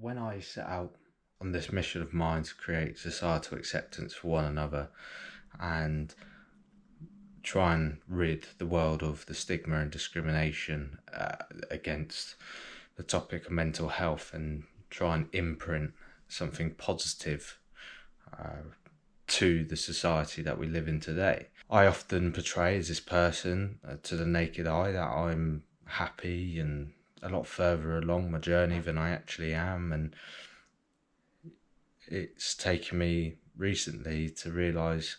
When I set out on this mission of mine to create societal acceptance for one another and try and rid the world of the stigma and discrimination against the topic of mental health, and try and imprint something positive to the society that we live in today. I often portray as this person to the naked eye that I'm happy and a lot further along my journey than I actually am, and it's taken me recently to realise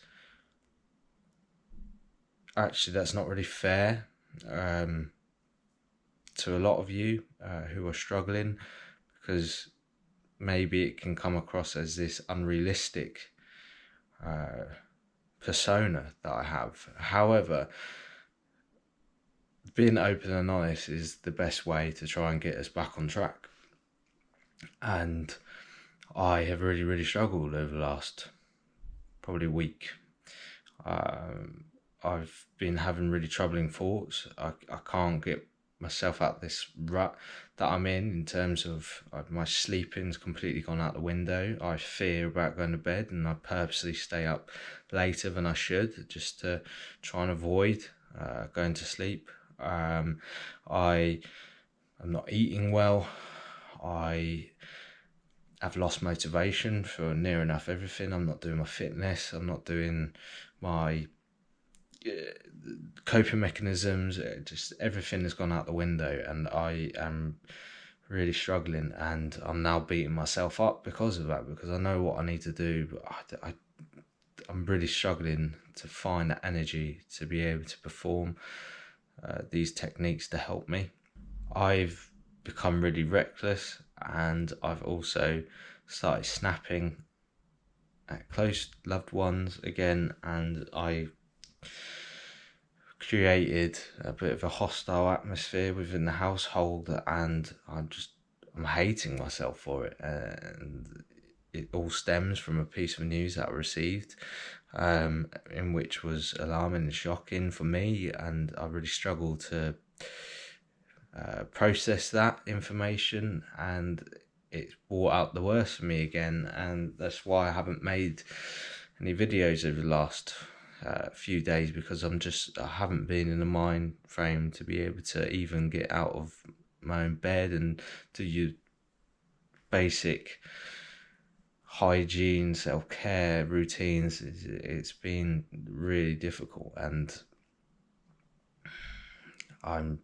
actually that's not really fair to a lot of you who are struggling, because maybe it can come across as this unrealistic persona that I have. However, being open and honest is the best way to try and get us back on track. And I have really struggled over the last probably week. I've been having really troubling thoughts. I can't get myself out this rut that I'm in terms of my sleeping's completely gone out the window. I fear about going to bed, and I purposely stay up later than I should just to try and avoid going to sleep. I am not eating well. I have lost motivation for near enough everything. I'm not doing my fitness. I'm not doing my coping mechanisms. Just everything has gone out the window, and I am really struggling, and I'm now beating myself up because of that, because I know what I need to do, but I'm really struggling to find that energy to be able to perform these techniques to help me. I've become really reckless, and I've also started snapping at close loved ones again, and I created a bit of a hostile atmosphere within the household, and I'm hating myself for it. And it all stems from a piece of news that I received, in which was alarming and shocking for me, and I really struggled to process that information, and it brought out the worst for me again, and that's why I haven't made any videos over the last few days, because I haven't been in the mind frame to be able to even get out of my own bed and do your basic hygiene, self-care routines. It's been really difficult, and I'm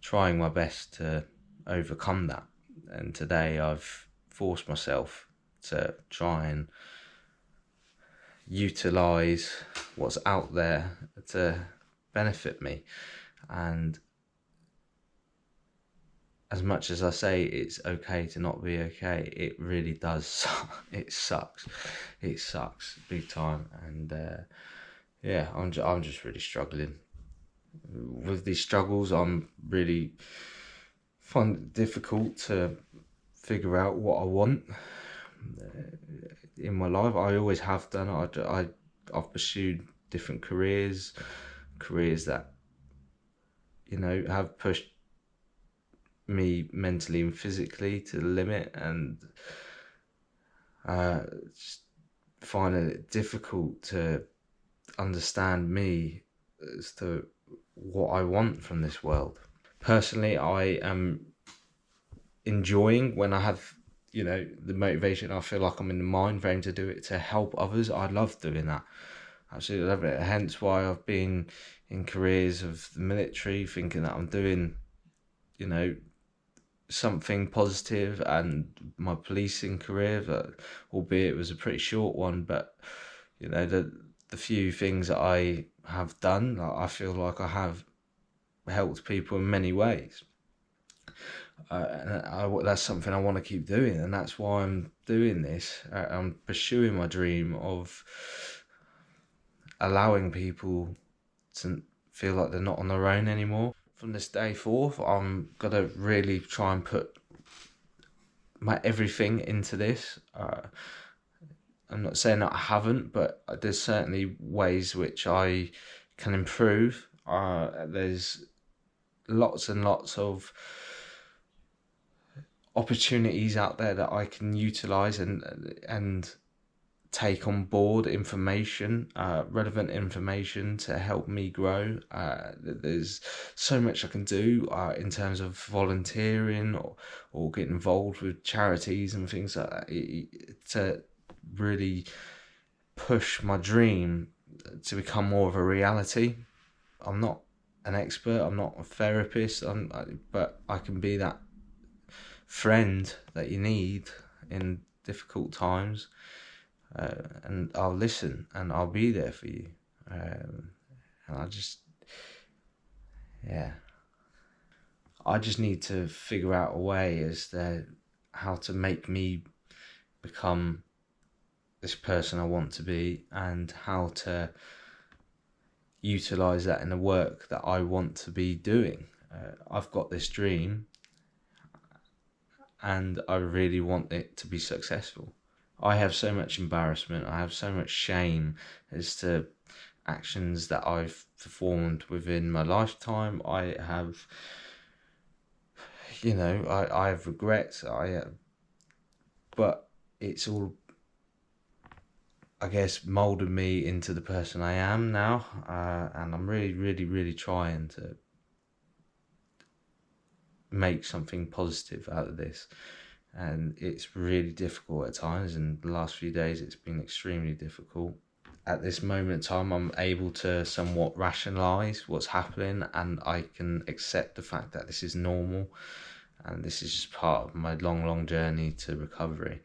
trying my best to overcome that. And today I've forced myself to try and utilize what's out there to benefit me. And as much as I say it's okay to not be okay, it really does. It sucks big time. And I'm just really struggling with these struggles. I'm really find it difficult to figure out what I want in my life. I always have done. I've pursued different careers that have pushed me mentally and physically to the limit, and just finding it difficult to understand me as to what I want from this world. Personally, I am enjoying when I have the motivation. I feel like I'm in the mind frame to do it, to help others. I love doing that. Absolutely love it. Hence why I've been in careers of the military, thinking that I'm doing something positive, and my policing career, that albeit it was a pretty short one, but the few things that I have done, I feel like I have helped people in many ways. That's something I want to keep doing, and that's why I'm doing this. I'm pursuing my dream of allowing people to feel like they're not on their own anymore. From this day forth, I'm gonna really try and put my everything into this. I'm not saying that I haven't, but there's certainly ways which I can improve. There's lots and lots of opportunities out there that I can utilize and take on board information, relevant information to help me grow. There's so much I can do in terms of volunteering or get involved with charities and things like that to really push my dream to become more of a reality. I'm not an expert, I'm not a therapist, but I can be that friend that you need in difficult times. And I'll listen and I'll be there for you. And I just need to figure out a way as to how to make me become this person I want to be, and how to utilize that in the work that I want to be doing. I've got this dream and I really want it to be successful. I have so much embarrassment, I have so much shame as to actions that I've performed within my lifetime. I have, I have regrets, but it's all, I guess, moulded me into the person I am now, and I'm really, really, really trying to make something positive out of this. And it's really difficult at times, and the last few days it's been extremely difficult. At this moment in time, I'm able to somewhat rationalise what's happening, and I can accept the fact that this is normal, and this is just part of my long journey to recovery,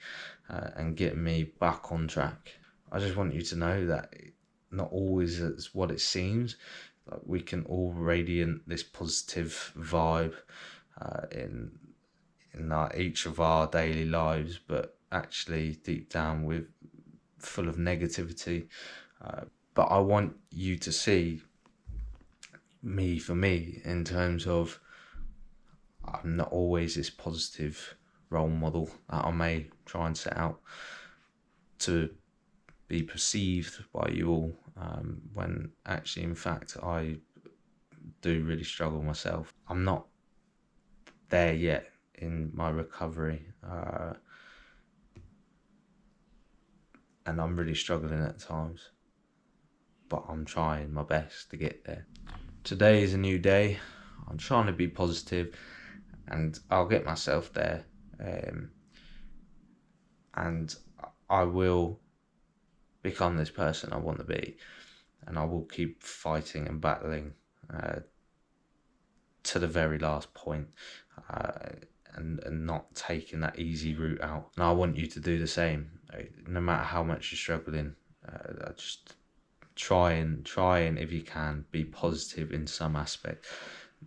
and getting me back on track. I just want you to know that not always is what it seems. Like, we can all radiate this positive vibe in each of our daily lives, but actually deep down we're full of negativity. But I want you to see me for me, in terms of I'm not always this positive role model that I may try and set out to be perceived by you all, when actually in fact I do really struggle myself. I'm not there yet in my recovery, and I'm really struggling at times, but I'm trying my best to get there. Today is a new day. I'm trying to be positive, and I'll get myself there, and I will become this person I want to be, and I will keep fighting and battling to the very last point, and not taking that easy route out. And I want you to do the same. No matter how much you're struggling, just try and if you can, be positive in some aspect.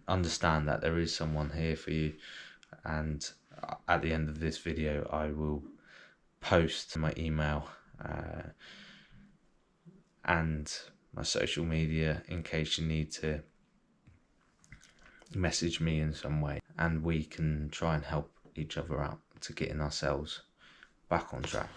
Understand that there is someone here for you, and at the end of this video I will post my email and my social media in case you need to message me in some way, and we can try and help each other out to getting ourselves back on track.